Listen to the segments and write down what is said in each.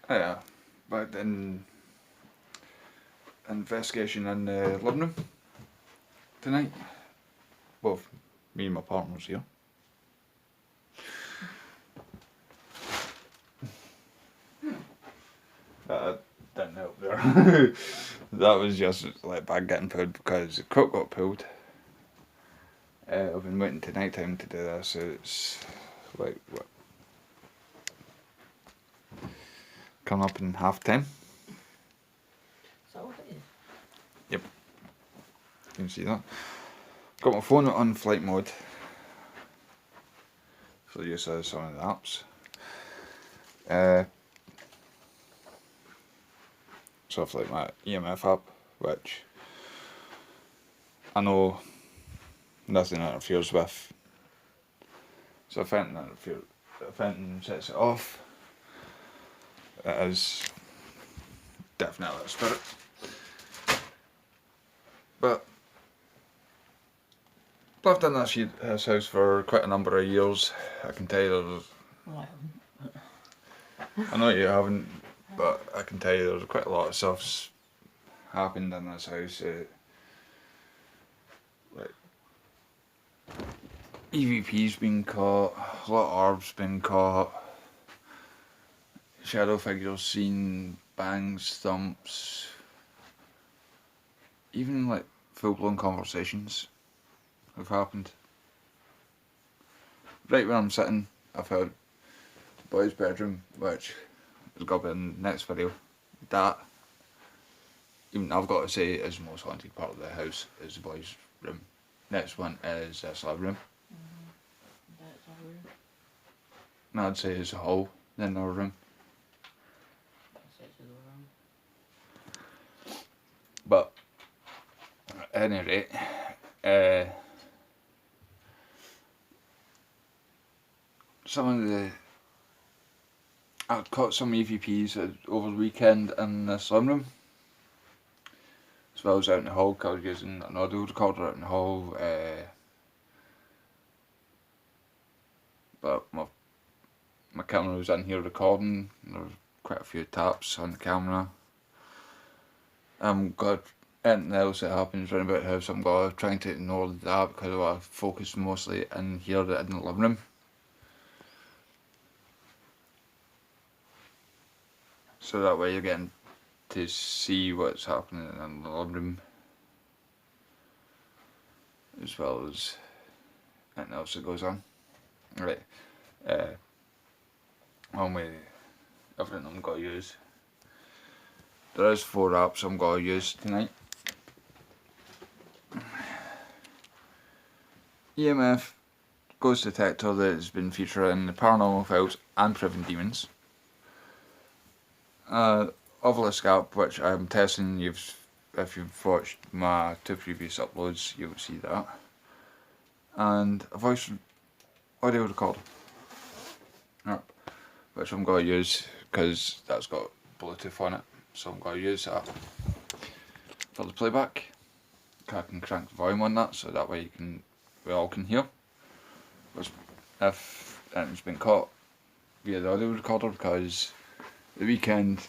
Yeah, but in investigation in the living room tonight. Well, me and my partner's here. That didn't help there. That was just like bad getting pulled because the cook got pulled. I've been waiting to night time to do this, so it's like what, coming up in 10:30. Is that what it is? You can see that. Got my phone on flight mode for the use of some of the apps. Stuff like my EMF app, which I know nothing interferes with. So if anything sets it off, it is definitely a spirit. But lived in this house for quite a number of years. I can tell you there's, Well, I know you haven't, but I can tell you there's quite a lot of stuff's happened in this house. Like EVP's been caught, a lot of orbs been caught, shadow figures seen, bangs, thumps, even like full blown conversations have happened. Right where I'm sitting, I've heard boys' bedroom, which is got to be in the next video. That, even I've got to say, is the most haunted part of the house, is the boys' room. Next one is this living room. that's our room. And I'd say it's a hall, then our room. That's it to the room. But at any rate, some of the I caught some EVPs over the weekend in this living room, as well as out in the hall. 'Cause I was using an audio recorder out in the hall, but my camera was in here recording. There were quite a few taps on the camera. Got anything else that happens round about the house, I'm trying to ignore that because I want to focus mostly in here in the living room. So that way you're getting to see what's happening in the living room, as well as anything else that goes on. Right, on with everything I'm going to use. There is 4 apps I'm going to use tonight. EMF ghost detector that has been featured in the Paranormal Files and Proving Demons. Obelisk app, which I'm testing. If you've watched my 2 previous uploads, you'll see that. And a voice audio recorder, which I'm going to use because that's got Bluetooth on it. So I'm going to use that for the playback. I can crank the volume on that, so that way we all can hear. If anything's been caught via the audio recorder, because the weekend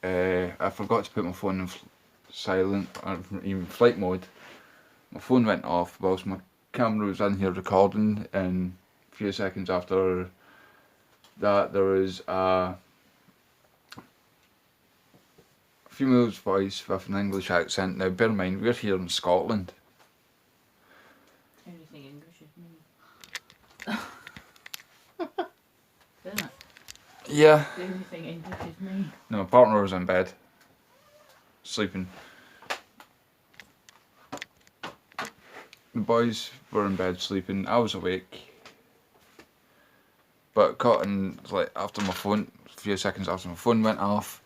I forgot to put my phone in silent or even flight mode. My phone went off whilst my camera was in here recording, and a few seconds after that there was a female's voice with an English accent. Now bear in mind, we're here in Scotland. Anything English is me. Isn't it? Yeah. The only thing English is me. No, my partner was in bed, sleeping. The boys were in bed sleeping. I was awake, but caught in, like, after my phone, a few seconds after my phone went off,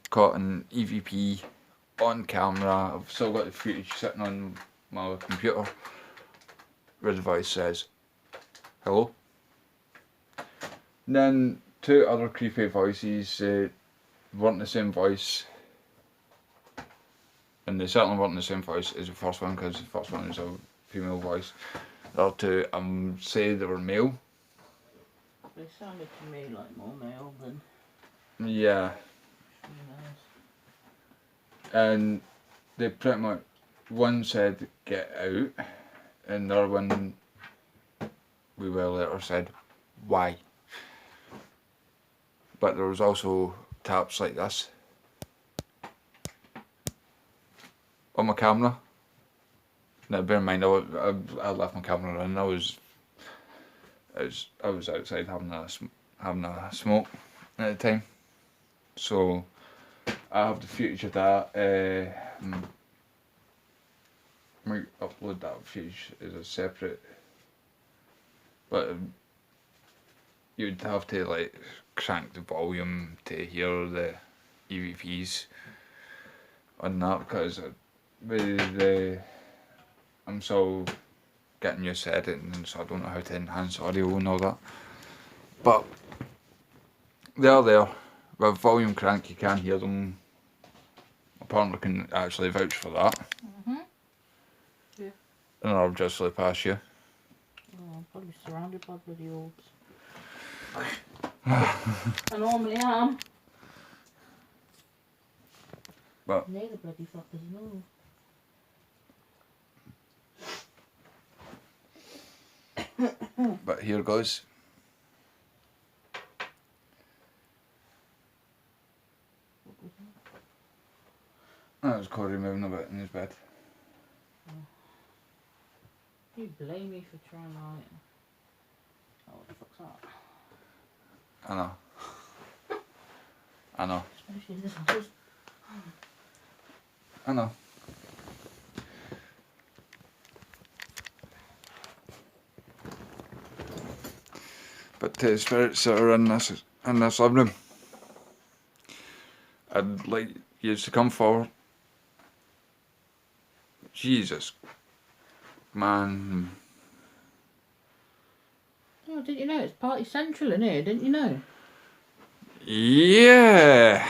caught an EVP on camera. I've still got the footage sitting on my computer where the voice says, "Hello." And then 2 other creepy voices weren't the same voice. And they certainly weren't the same voice as the first one, because the first one was a female voice. The other 2, say they were male. They sounded to me like more male than... Yeah, And they pretty much, one said get out, and the other one, we will later said why. But there was also taps like this on my camera. Now bear in mind, I left my camera on. I was outside having a smoke at the time, so I have the footage of that. Might upload that footage as a separate, but you'd have to like crank the volume to hear the EVPs on that, because with the I'm still getting used to editing, so I don't know how to enhance audio and all that. But they are there. With volume crank, you can hear them. My partner can actually vouch for that. Yeah. And I'll just slip past you. Oh, I'm probably surrounded by bloody orbs. I normally am. But They the bloody fuckers move. But here goes. That was Corey moving a bit in his bed. You blame me for trying to light. Oh, what the fuck's that? I know. I know. Especially in this house. I know. But the spirits that are in this living room, I'd like you to come forward. Jesus, man. Oh, didn't you know it's party central in here? Didn't you know? Yeah.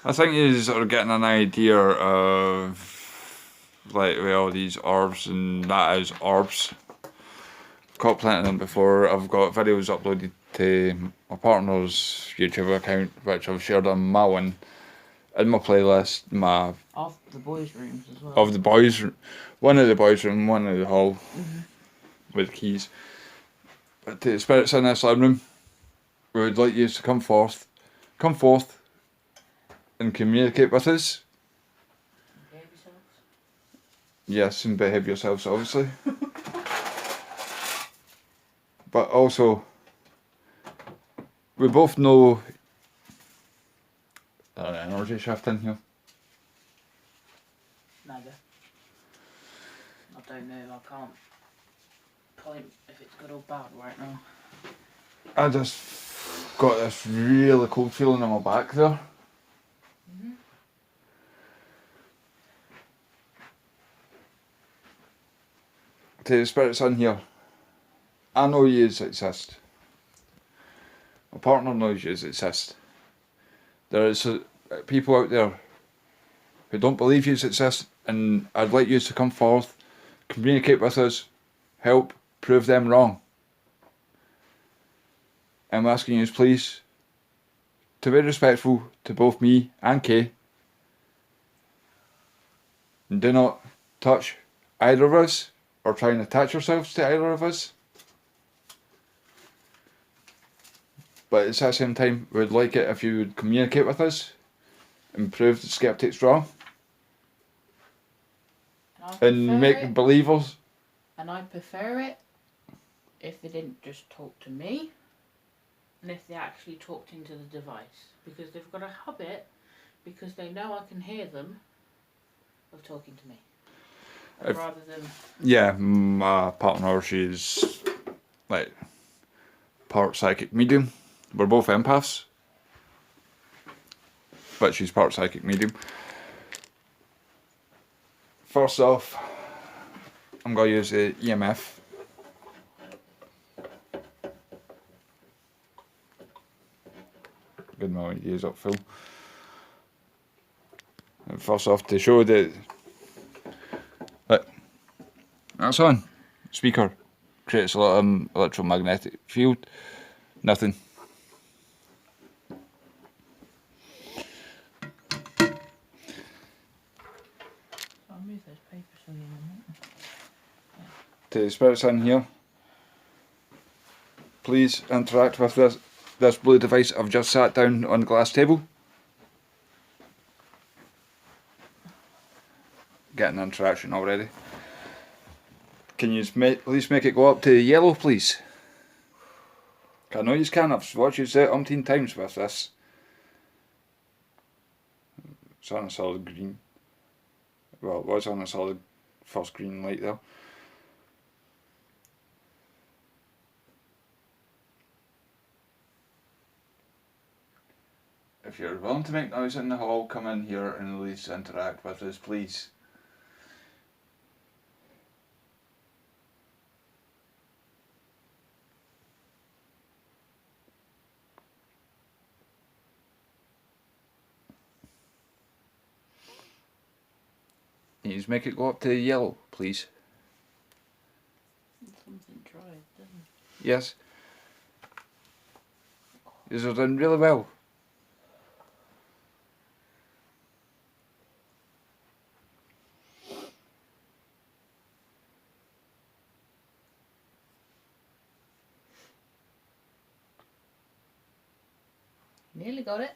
I think you're sort of getting an idea of like with all these orbs, and that is orbs. Caught plenty of them before. I've got videos uploaded to my partner's YouTube account, which I've shared on my one, in my playlist, Of the boys' rooms as well. of the boys, one of the boys' room, one of the hall, with keys. But the spirits in this living room, we would like you to come forth, and communicate with us. Behave yourselves. Yes, and behave yourselves, obviously. But also, we both know there's an energy shift in here. Neither. I don't know. I can't point if it's good or bad right now. I just got this really cold feeling in my back there. To the spirits in here, I know you exist. My partner knows you exist. There is people out there who don't believe you exist, and I'd like you to come forth, communicate with us, help prove them wrong. I'm asking you, please, to be respectful to both me and Kay, and do not touch either of us or try and attach yourselves to either of us. But at the same time, we'd like it if you would communicate with us and prove the skeptics wrong and make believers. And I'd prefer it if they didn't just talk to me, and if they actually talked into the device, because they've got a habit, because they know I can hear them, of talking to me. Rather than... Yeah, my partner, she's like part psychic medium. We're both empaths, but she's part psychic medium. First off, I'm going to use the EMF. Good, my idea's up full. And first off, to show that, look, that's on. Speaker creates a lot of electromagnetic field. Nothing. to the spirits in here. Please interact with this blue device I've just sat down on the glass table. Getting interaction already. Can you please make it go up to yellow, please? I know you can. I've watched you say it umpteen times with this. It's on a solid green. Well, it was on a solid first green light there. If you're willing to make noise in the hall, come in here and at least interact with us, please. Can you just make it go up to yellow, please? Something tried, didn't it? Yes. These are done really well. Nearly got it.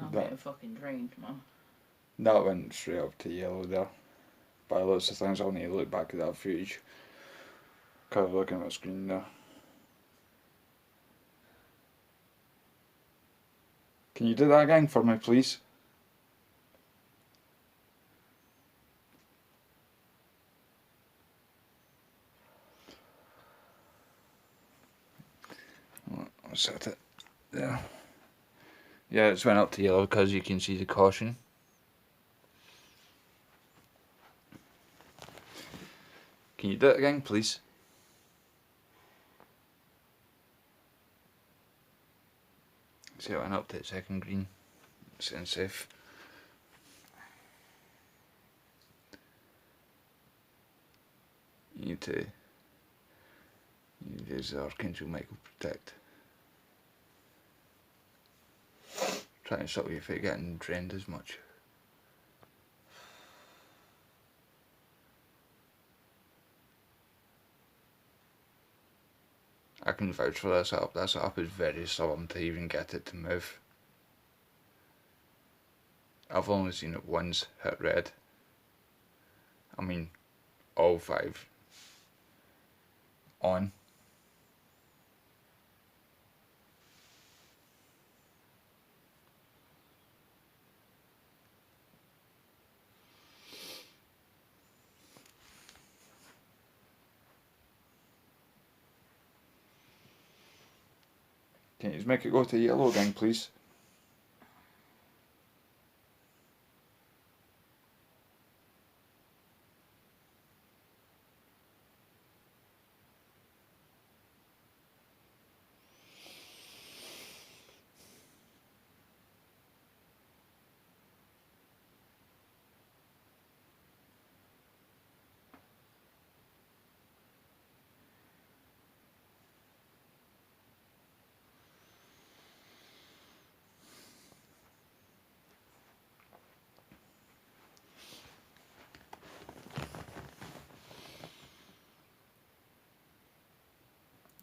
I'm getting fucking drained, man. That went straight up to yellow there. By lots of things, I'll need to look back at that footage. Kind of looking at my screen there. Can you do that again for me, please? I'll set it there. Yeah, it's went up to yellow because you can see the caution. Can you do it again, please? See, it went up to the second green. It's safe. You need to use the Archangel Michael Protect. Trying to stop you from getting drained as much. I can vouch for this app. This app is very stubborn to even get it to move. I've only seen it once hit red. I mean, all 5 on. Can you just make it go to yellow again, please?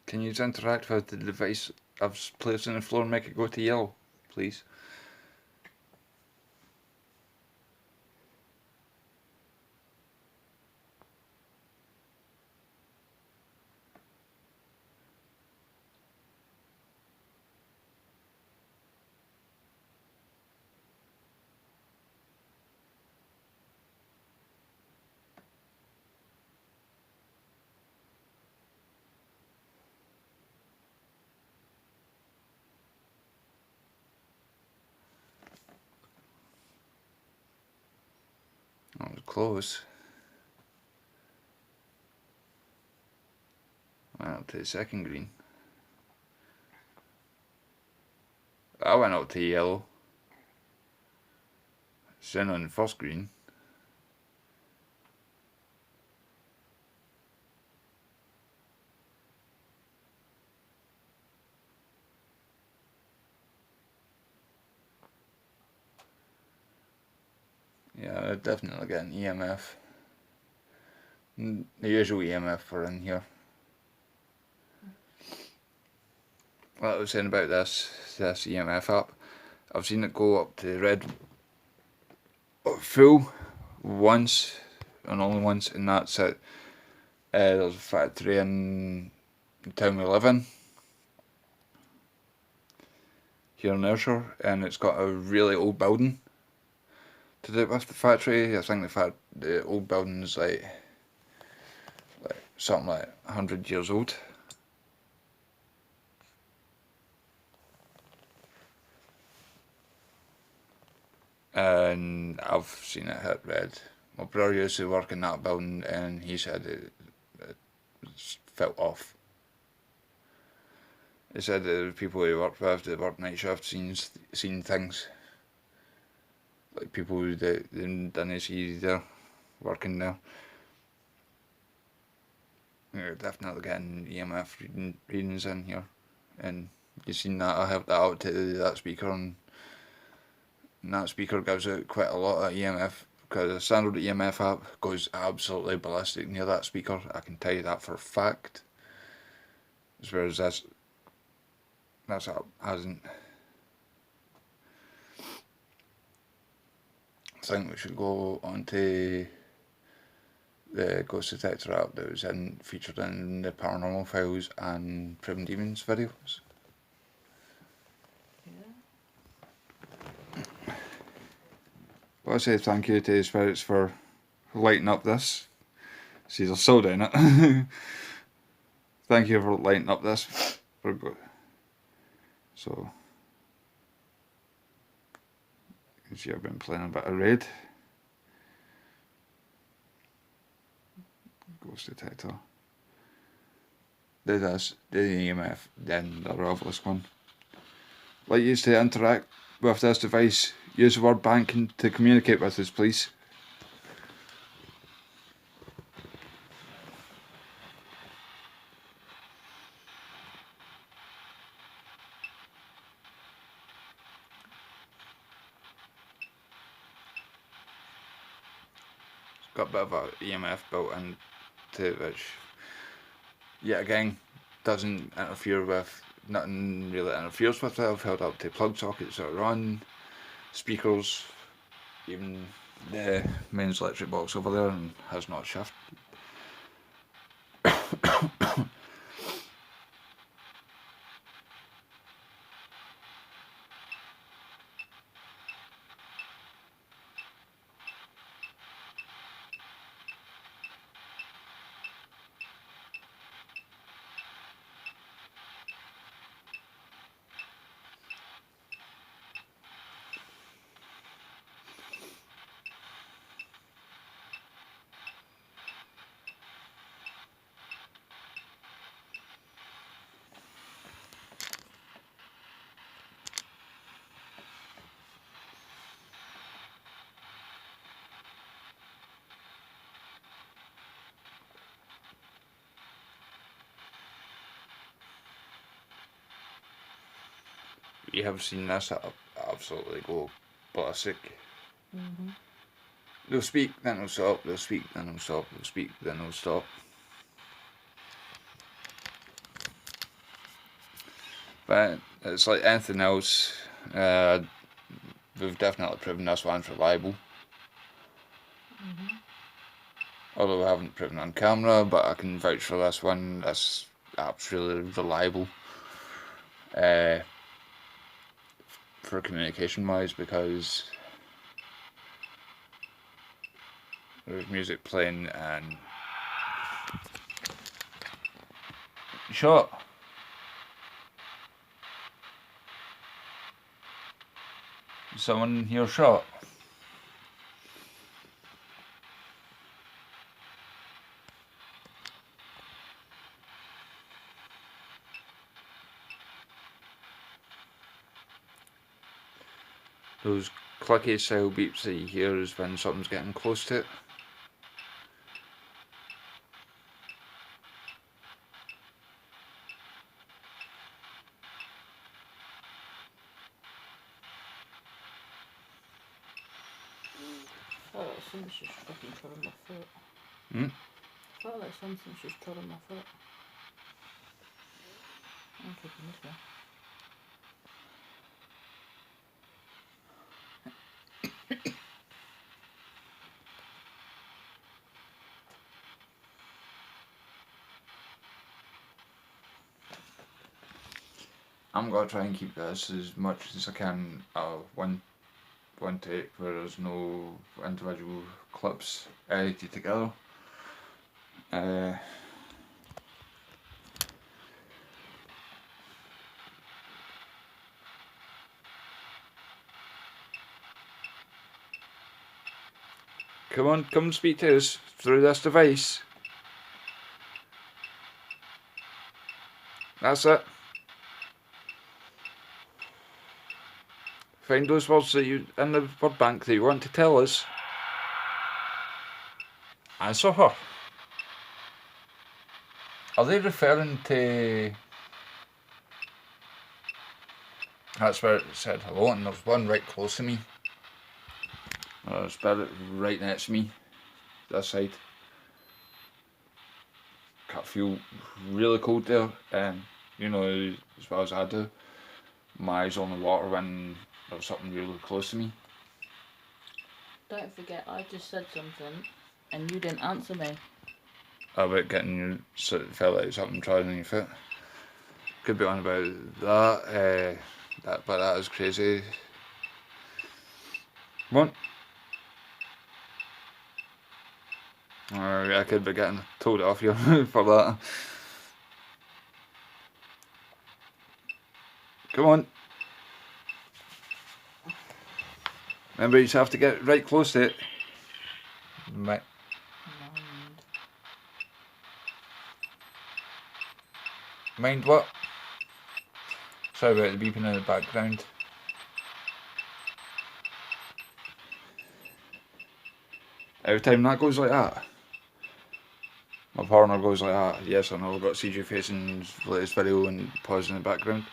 Can you interact with the device I've placed on the floor and make it go to yellow, please? That was close. Well, to the second green. I went up to yellow. It's in on first green. Yeah, definitely getting EMF. The usual EMF are in here. What I was saying about this EMF app, I've seen it go up to red full once and only once, and that's it. There's a factory in the town we live in here in Ayrshire, and it's got a really old building to do with the factory. I think the old building's like something like 100 years old. And I've seen it hit red. My brother used to work in that building, and he said it felt off. He said the people he worked with, they worked night shift, seen things like people who didn't see there working there. You're definitely getting EMF readings in here, and you've seen that. I have that out to that speaker, and that speaker gives out quite a lot of EMF, because the standard EMF app goes absolutely ballistic near that speaker. I can tell you that for a fact. Whereas this app hasn't. I think we should go on to the Ghost Detector app that was featured in the Paranormal Files and Proven Demons videos. Well, I say thank you to the spirits for lighting up this. See, they're still doing it. Thank you for lighting up this. So, you can see I've been playing a bit of Raid. Ghost Detector. Do this, do the EMF, then the obelisk one. Like you to interact with this device, use the word banking to communicate with us, please. It's got a bit of a EMF built into it, which, yet again, doesn't interfere with, nothing really interferes with it. I've held up to plug sockets that are on, speakers, even the mains electric box over there, and has not shifted. We have seen this absolutely go ballistic. Mm-hmm. They'll speak, then they'll stop, they'll speak, then they'll stop, they'll speak, then they'll stop. But it's like anything else, we've definitely proven this one's reliable. Mm-hmm. Although we haven't proven on camera, but I can vouch for this one. This app's really reliable. For communication wise, because there's music playing and shot. Someone here shot. Those clicky style beeps that you hear is when something's getting close to it. I felt like something's just fucking trod on my foot. Hmm? I felt like something's just trod on my foot. I'm keeping this one. I'm gonna try and keep this as much as I can one take where there's no individual clips edited together. Come on, come speak to us through this device. That's it. Find those words that you in the word bank that you want to tell us. Answer her. Are they referring to... That's where it said hello, and there's one right close to me. There's spirit right next to me. This side. Can't feel really cold there. You know, as well as I do. My eyes on the water when there's something really close to me. Don't forget, I just said something and you didn't answer me. About getting you sort of felt like something trying on your foot. Could be on about that. But that is crazy. What? I could be getting told off you for that. Come on. Remember, you just have to get right close to it. Right. Mind what? Sorry about the beeping in the background. Every time that goes like that, my partner goes like that. Yes, I know, I've got CJ facing his latest video and pause in the background.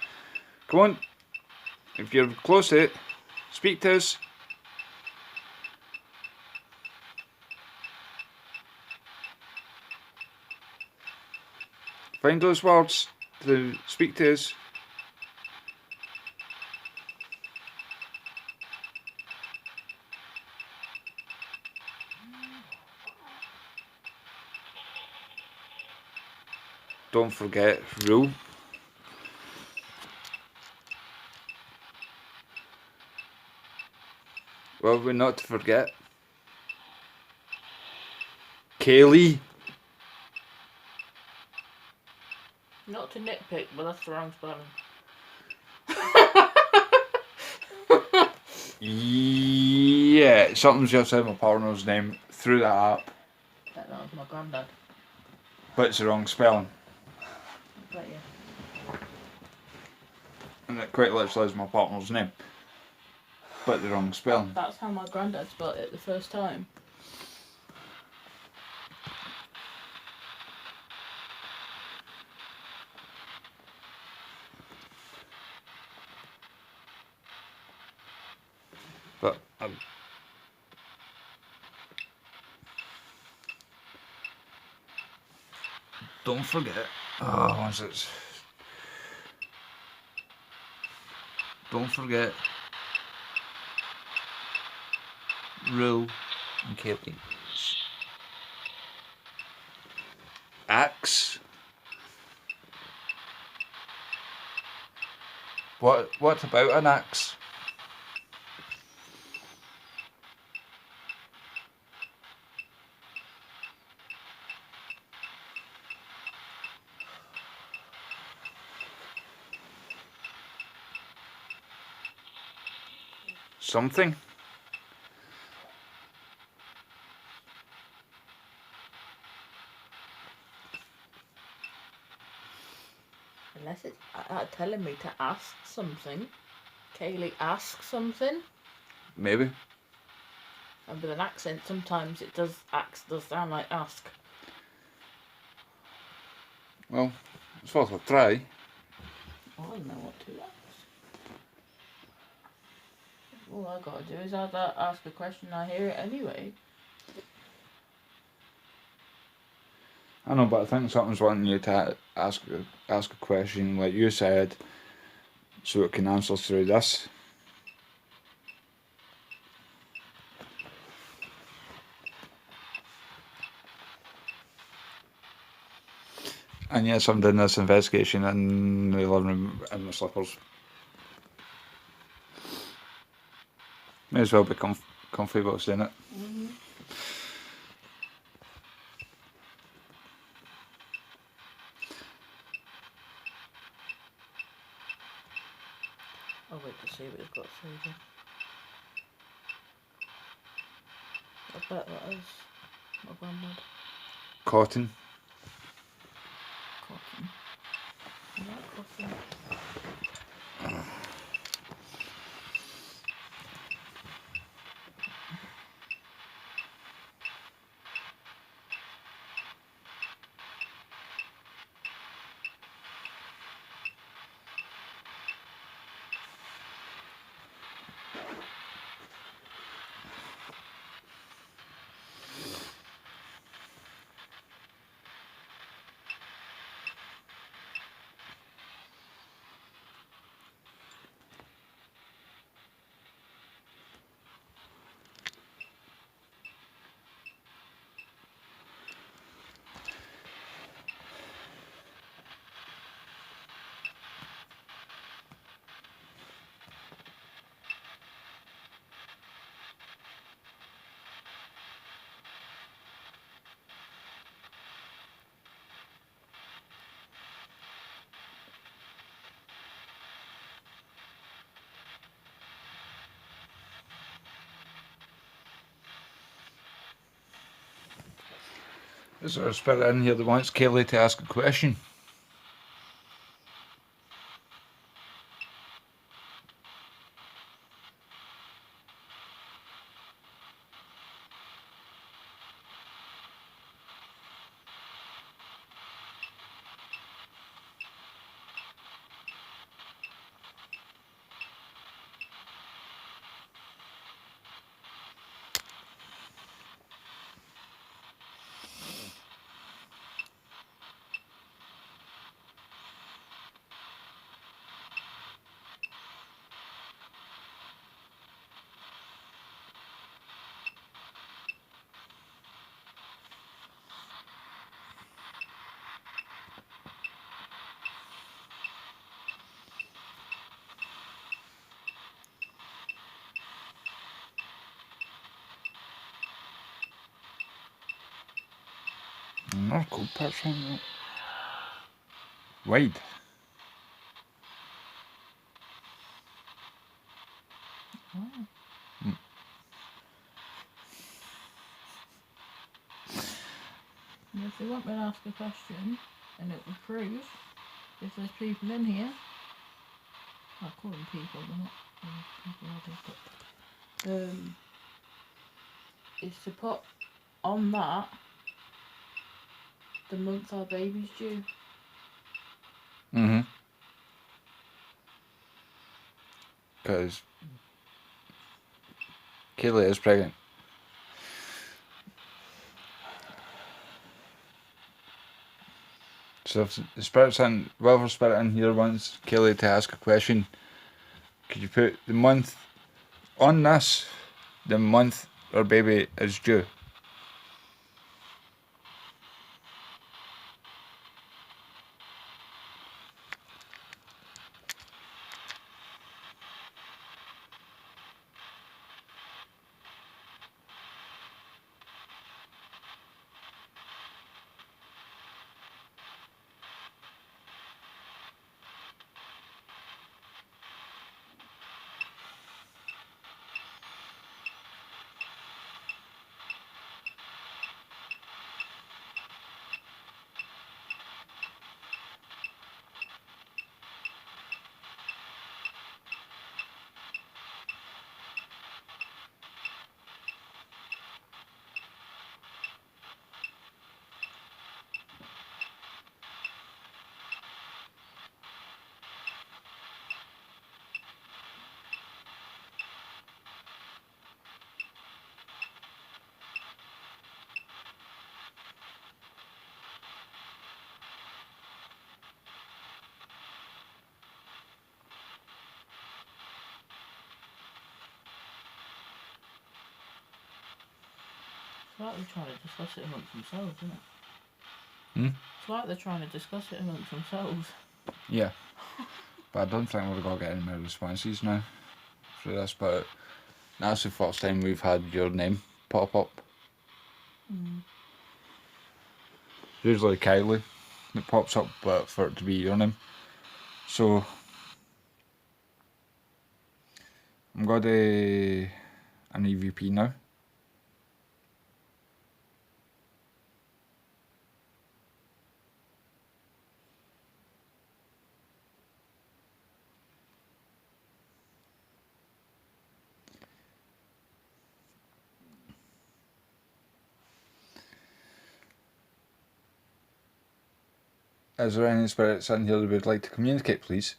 Come on. If you're close to it, speak to us. Find those words to speak to us. Don't forget rule. Well, we're not to forget. Kaylee. Not to nitpick, but that's the wrong spelling. Yeah, something's just said my partner's name through that app, That was my granddad. but it's the wrong spelling. I bet you. And it quite literally is my partner's name, but the wrong spelling. That's how my granddad spelled it the first time. But don't forget. Once it's. Don't forget. Rule and Kaylee. Axe. What about an axe? Something. Unless it's telling me to ask something. Kaylee, ask something. Maybe. And with an accent, sometimes it does sound like ask. Well, it's worth a try. I don't know what to ask. All I gotta do is ask a question. I hear it anyway. I know, but I think something's wanting you to ask a question, like you said, so it can answer through this. And yes, I'm doing this investigation in the living room in my slippers. May as well be comfy whilst doing it. Mm-hmm. I'll wait to see what they've got through there. I bet that is my grandmother. Cotton. Cotton. I like cotton. Is there a spirit in here that wants Kaylee to ask a question? No, cool person. Wide. Oh. And if they want me to ask a question, and it would prove if there's people in here, I'll call them people, they're not people, are they? But is to put on that the month our baby's due. Mm-hmm. Because Kaylee is pregnant. So if the spirit's in, whatever spirit in here wants Kaylee to ask a question, could you put the month on this, the month our baby is due? like they're trying to discuss it amongst themselves, isn't it? Hmm? It's like they're trying to discuss it amongst themselves. Yeah. But I don't think we're going to get any more responses now for this, but that's the first time we've had your name pop up. Usually Kylie that pops up, but for it to be your name. So I'm going to an EVP now. Is there any spirits in here that would like to communicate, please?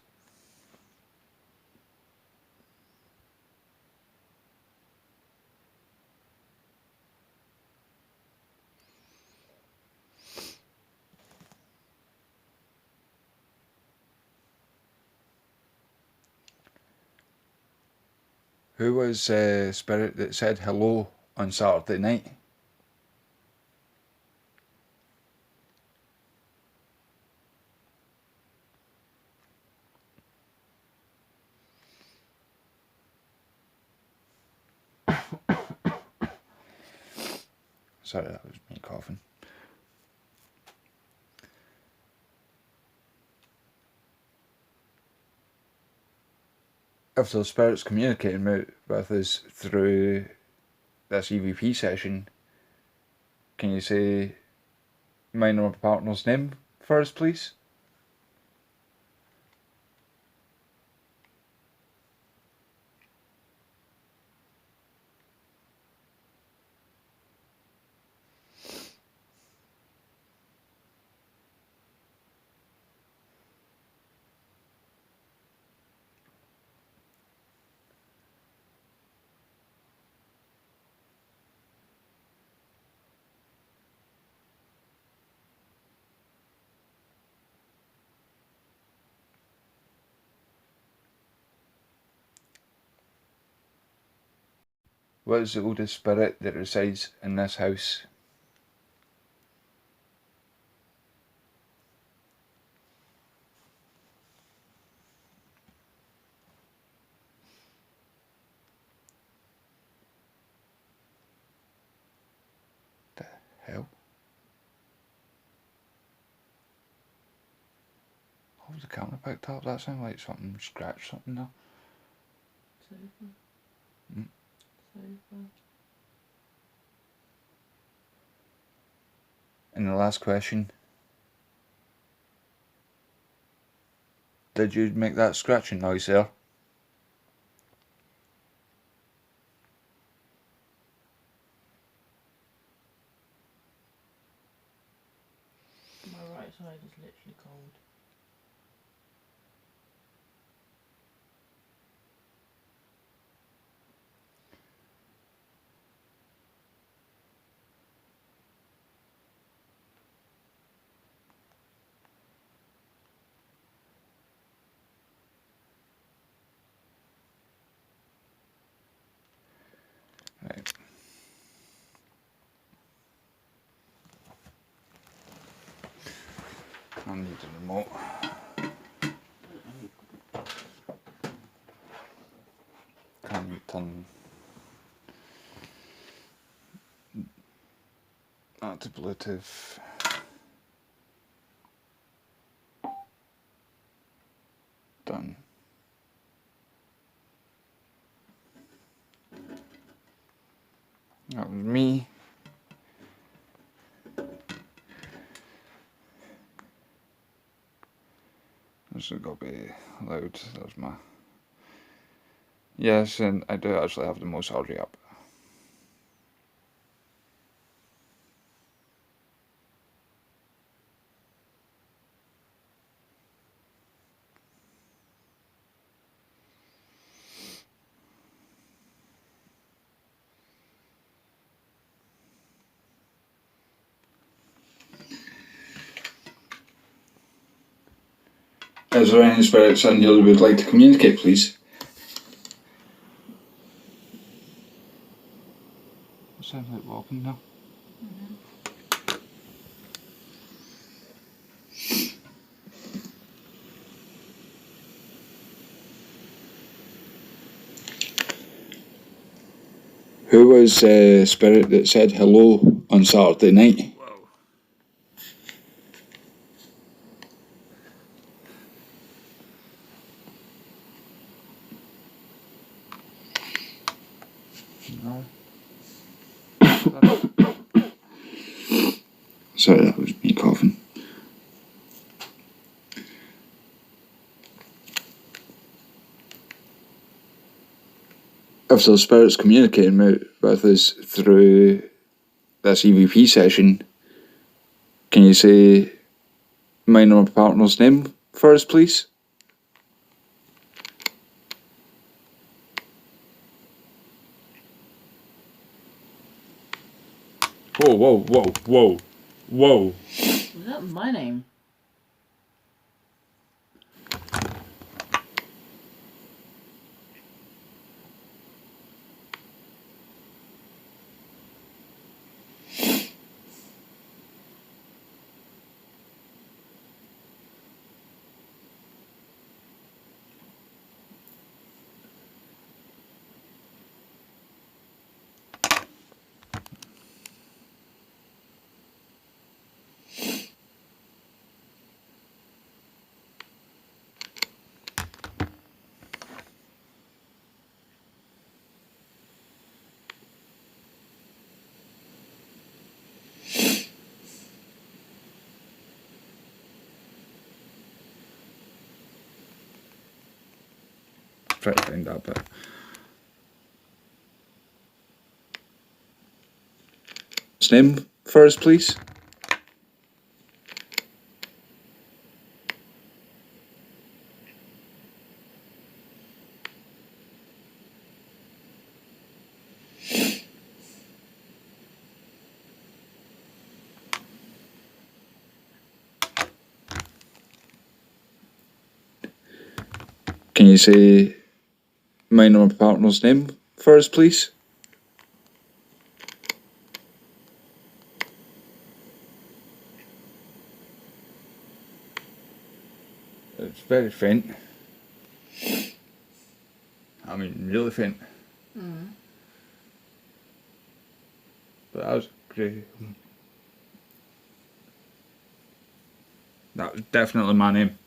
Who was spirit that said hello on Saturday night? Sorry, that was me coughing. If the spirits communicating with us through this EVP session, can you say mine or my partner's name first, please? What is the oldest spirit that resides in this house? The hell? What was the camera picked up? That sounded like something scratched something there. Sofa. Mm. Sofa. And the last question. Did you make that scratching noise there? My right side is literally cold. Right. I need the remote. Can you turn that to Bluetooth? Done. That was me. This has got to be loud. That's my. Yes, and I do actually have the most audio up. Is there any spirits in here that would like to communicate, please? It sounds like walking now. Who was spirit that said hello on Saturday night? Wow. No. Sorry, that was me coughing. If those spirits communicating with us through this EVP session, can you say mine or my partner's name for us, please? Whoa, whoa, whoa, whoa, whoa. Is that my name? Try to find that bit. Name for us, please? Can you say mine or my partner's name for us, please? It's very faint. I mean, really faint. But that was great. That was definitely my name.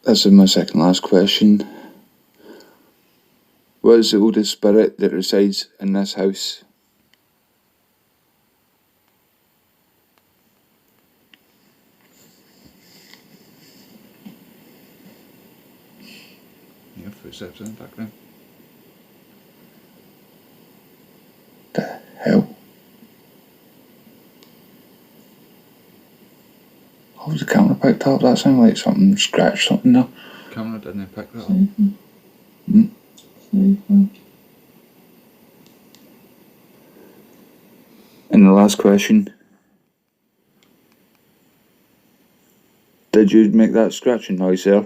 This is my second last question. What is the oldest spirit that resides in this house? Yeah, footsteps in the background. The hell? How was the camera picked up? That sounded like something scratched something there. Camera didn't pick that up. And the last question. Did you make that scratching noise there?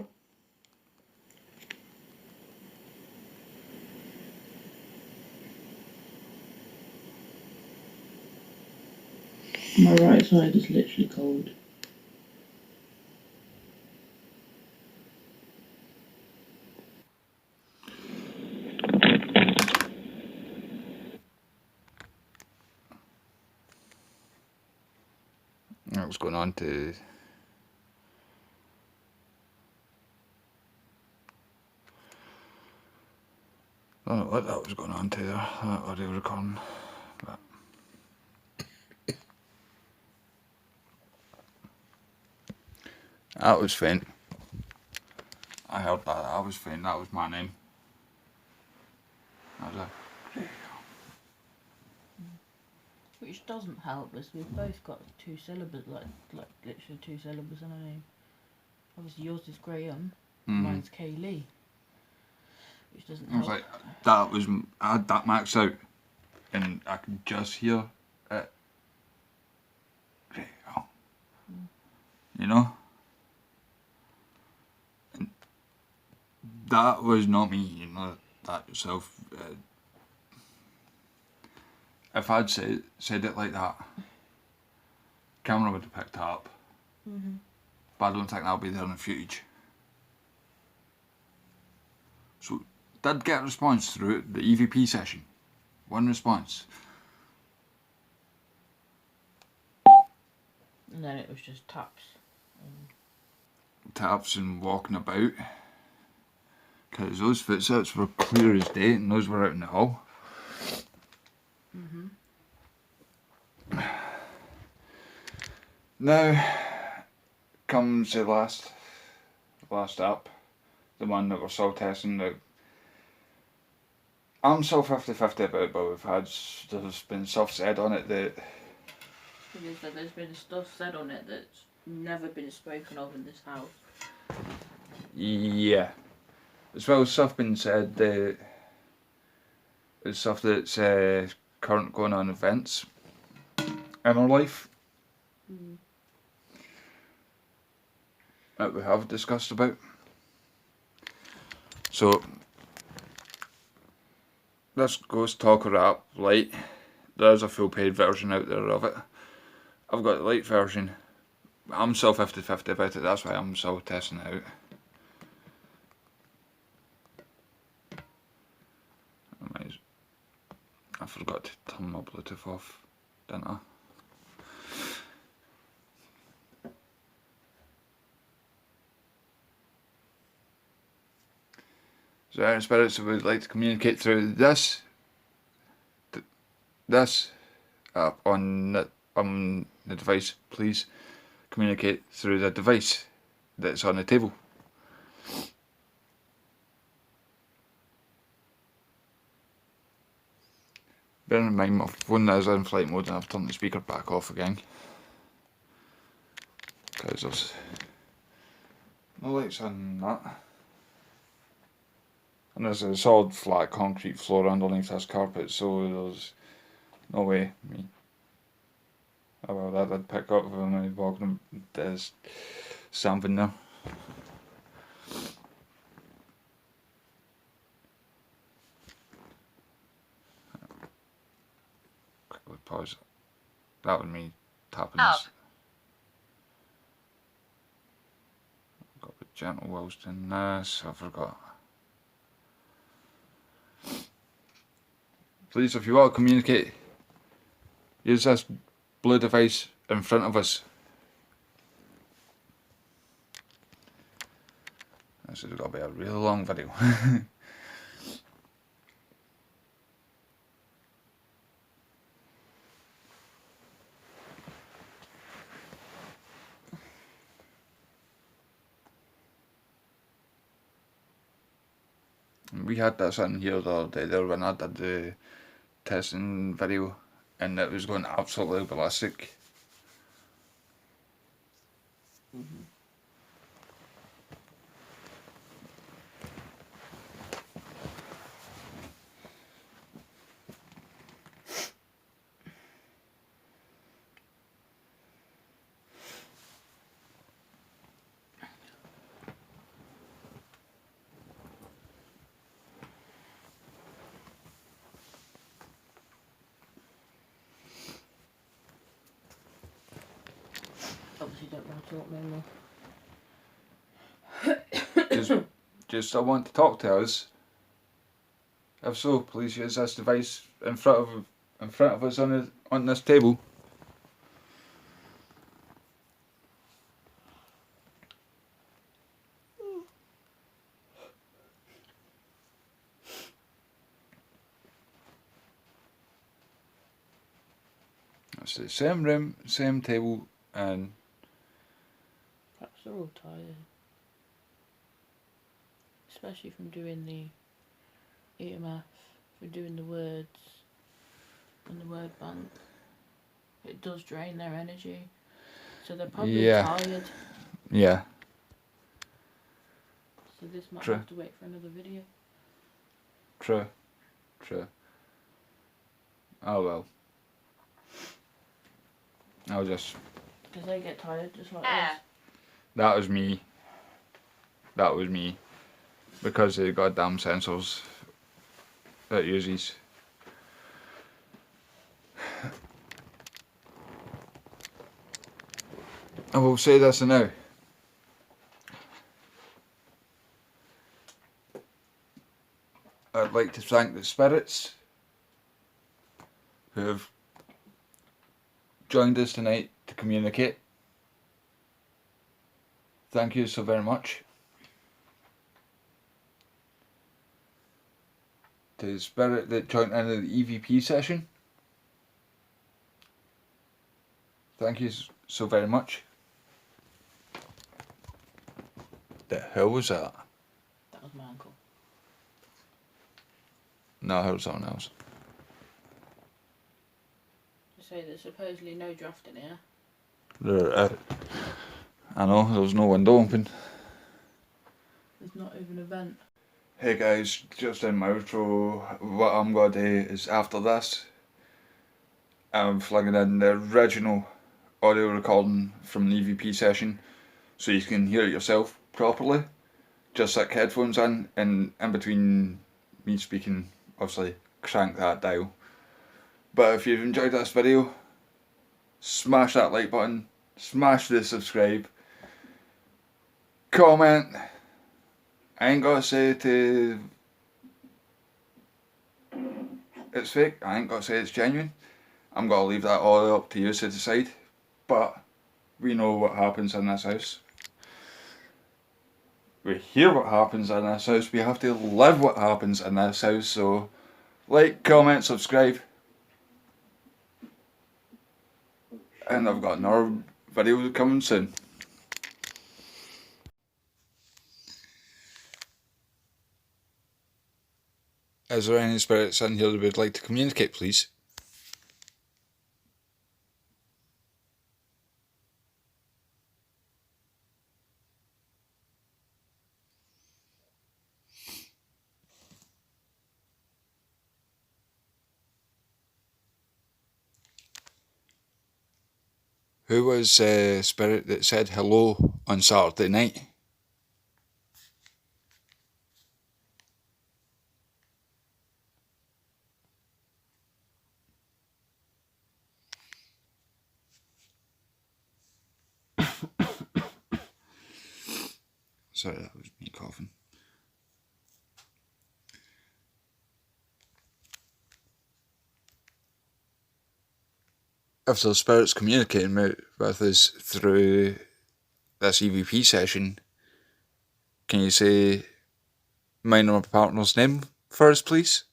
My right side is literally cold. That was going on to. I don't know what that was going on to there, that audio recording. But that was faint. I heard that. I was faint. That was my name. That was a. Which doesn't help us. We've both got two syllables, like literally two syllables in a name. Obviously yours is Graham, mine's Kaylee. Which doesn't I was help. like, that was. I had that maxed out, and I could just hear it. Right, oh. That was not me, you know that yourself. If I'd said it like that, camera would have picked it up. Mm-hmm. But I don't think that'll be there in the footage. So, did get a response through the EVP session. One response. And then it was just taps. Taps and walking about. Because those footsteps were clear as day and those were out in the hall. Mm-hmm. Now comes the last app, the one that we're still testing. That I'm still 50-50 about, but there's been stuff said on it that Because there's been stuff said on it that's never been spoken of in this house. yeah, as well as stuff been said that there's stuff that's current going on events in our life that we have discussed about. So let's go talk it up light. There's a full paid version out there of it. I've got the light version. I'm still 50-50 about it, that's why I'm still testing it out. I forgot to turn my Bluetooth off, didn't I? So Iron Spirits would like to communicate through this app on the device. Please communicate through the device that's on the table. Bear in mind my phone is in flight mode and I've turned the speaker back off again. Because there's no lights on that. And there's a solid flat concrete floor underneath this carpet, so there's no way me. Oh well, that did pick up when I was walking. There's something there. Quickly pause. That was me tapping this. Got a bit gentle whilst in this. I forgot. Please, if you want to communicate, use this blue device in front of us. This is going to be a really long video. We had this in here the other day there when I did the testing video, and it was going absolutely ballistic. Obviously don't want to talk no more. Just I want to talk to us. If so, please use this device in front of us on this table. It's the same room, same table, and Perhaps they're all tired. Especially from doing the EMF, from doing the words and the word bank. It does drain their energy. So they're probably tired. yeah. So this might True. have to wait for another video. True. Oh well. I'll just. Because they get tired just like us. That was me. because of the goddamn sensors that it uses. I will say this now. I'd like to thank the spirits who have joined us tonight to communicate. Thank you so very much. To the spirit that joined into the EVP session. Thank you so very much. The hell was that? That was my uncle. No, I heard something else. To say there's supposedly no draft in here. I know, there was no window open. There's not even a vent. Hey guys, just in my outro, what I'm going to do is after this, I'm plugging in the original audio recording from the EVP session so you can hear it yourself properly. Just stick headphones in, and in between me speaking, obviously crank that dial. But if you've enjoyed this video, smash that like button, smash the subscribe, comment. I ain't gotta say it's fake, I ain't gotta say it's genuine. I'm gonna leave that all up to you to decide. But we know what happens in this house. We hear what happens in this house. We have to live what happens in this house. So like, comment, subscribe. And I've got another video coming soon. Is there any spirits in here that would like to communicate, please? Who was the spirit that said hello on Saturday night? Sorry, that was me coughing. If there's spirits communicating with us through this EVP session, can you say mine or my partner's name first, please?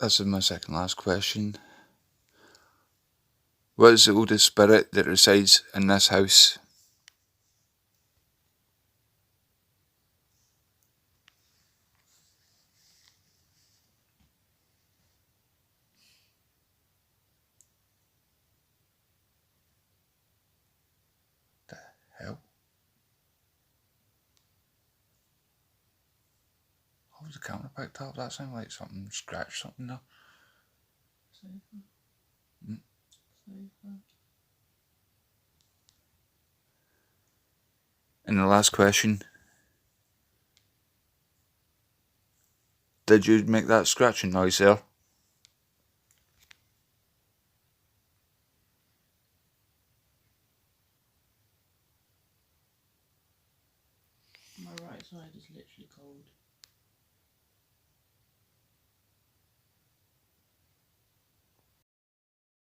This is my second last question. What is the oldest spirit that resides in this house? The hell? What was the camera picked up? That sounded like something scratched something there. And the last question. Did you make that scratching noise there? My right side is literally cold.